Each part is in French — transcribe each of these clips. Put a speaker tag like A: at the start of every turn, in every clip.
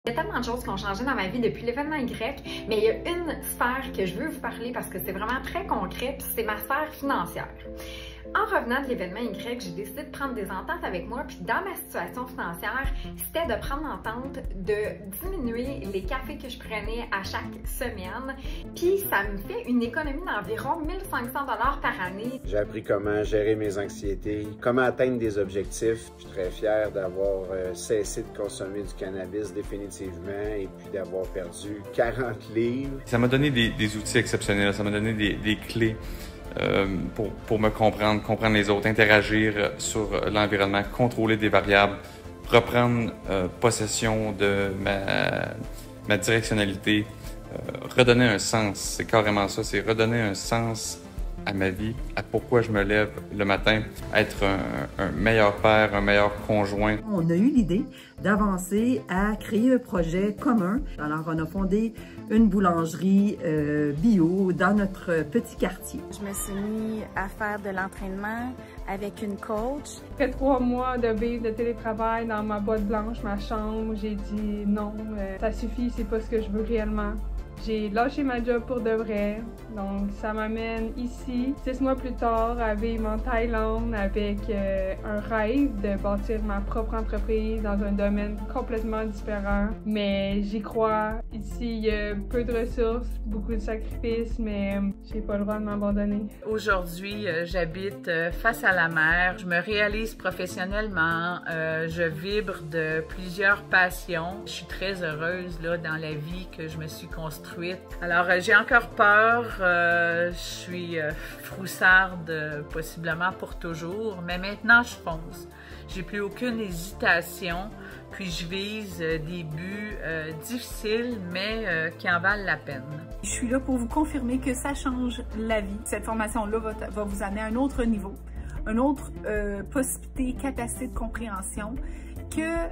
A: Il y a tellement de choses qui ont changé dans ma vie depuis l'événement Y, mais il y a une sphère que je veux vous parler parce que c'est vraiment très concret, puis c'est ma sphère financière. En revenant de l'événement Y, j'ai décidé de prendre des ententes avec moi, puis dans ma situation financière, c'était de prendre l'entente de diminuer les cafés que je prenais à chaque semaine, puis ça me fait une économie d'environ 1500 $ par année.
B: J'ai appris comment gérer mes anxiétés, comment atteindre des objectifs. Je suis très fier d'avoir cessé de consommer du cannabis définitivement et puis d'avoir perdu 40 livres.
C: Ça m'a donné des outils exceptionnels, ça m'a donné des clés. Pour me comprendre les autres, interagir sur l'environnement, contrôler des variables, reprendre possession de ma directionnalité, redonner un sens, c'est carrément ça, c'est redonner un sens à ma vie, à pourquoi je me lève le matin, être un meilleur père, un meilleur conjoint.
D: On a eu l'idée d'avancer à créer un projet commun. Alors, on a fondé une boulangerie bio dans notre petit quartier.
E: Je me suis mis à faire de l'entraînement avec une coach.
F: Après 3 mois de vivre de télétravail dans ma boîte blanche, ma chambre, j'ai dit non, ça suffit, c'est pas ce que je veux réellement. J'ai lâché ma job pour de vrai, donc ça m'amène ici, 6 mois plus tard, à vivre en Thaïlande avec un rêve de bâtir ma propre entreprise dans un domaine complètement différent. Mais j'y crois. Ici, il y a peu de ressources, beaucoup de sacrifices, mais j'ai pas le droit de m'abandonner.
G: Aujourd'hui, j'habite face à la mer. Je me réalise professionnellement. Je vibre de plusieurs passions. Je suis très heureuse là, dans la vie que je me suis construite. Alors, j'ai encore peur, je suis froussarde possiblement pour toujours, mais maintenant je fonce. J'ai plus aucune hésitation, puis je vise des buts difficiles, mais qui en valent la peine.
H: Je suis là pour vous confirmer que ça change la vie. Cette formation-là va vous amener à un autre niveau, une autre possibilité, capacité de compréhension que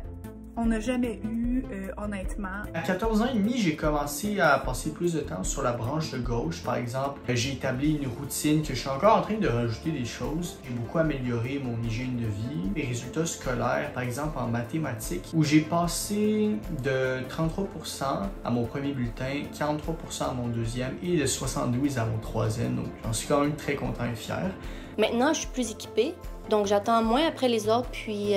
H: on n'a jamais eu, honnêtement.
I: À 14 ans et demi, j'ai commencé à passer plus de temps sur la branche de gauche, par exemple. J'ai établi une routine que je suis encore en train de rajouter des choses. J'ai beaucoup amélioré mon hygiène de vie, mes résultats scolaires, par exemple en mathématiques, où j'ai passé de 33% à mon premier bulletin, 43% à mon deuxième et de 72% à mon troisième. Donc, j'en suis quand même très content et fier.
J: Maintenant, je suis plus équipée, donc j'attends moins après les autres, puis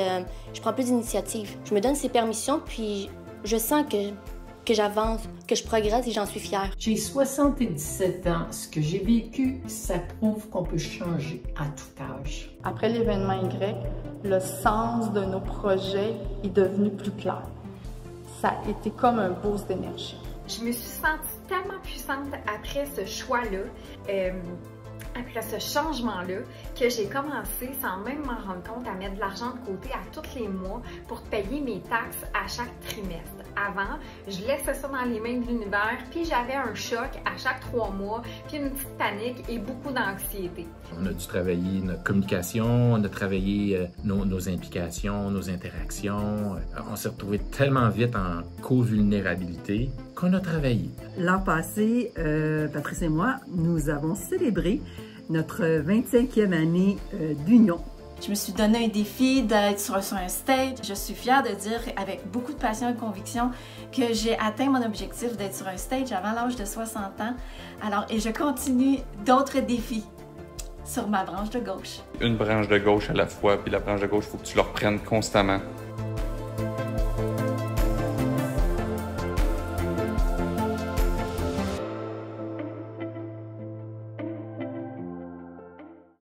J: je prends plus d'initiative. Je me donne ces permissions, puis je sens que j'avance, que je progresse et j'en suis fière.
K: J'ai 77 ans. Ce que j'ai vécu, ça prouve qu'on peut changer à tout âge.
L: Après l'événement Y, le sens de nos projets est devenu plus clair. Ça a été comme un boost d'énergie.
A: Je me suis sentie tellement puissante après ce choix-là. Après ce changement-là, que j'ai commencé, sans même m'en rendre compte, à mettre de l'argent de côté à tous les mois pour payer mes taxes à chaque trimestre. Avant, je laissais ça dans les mains de l'univers, puis j'avais un choc à chaque 3 mois, puis une petite panique et beaucoup d'anxiété.
M: On a dû travailler notre communication, on a travaillé nos implications, nos interactions. On s'est retrouvé tellement vite en co-vulnérabilité qu'on a travaillé.
D: L'an passé, Patrice et moi, nous avons célébré notre 25e année d'union.
E: Je me suis donné un défi d'être sur un stage. Je suis fière de dire avec beaucoup de passion et de conviction que j'ai atteint mon objectif d'être sur un stage avant l'âge de 60 ans. Alors, et je continue d'autres défis sur ma branche de gauche.
C: Une branche de gauche à la fois, puis la branche de gauche, il faut que tu la reprennes constamment.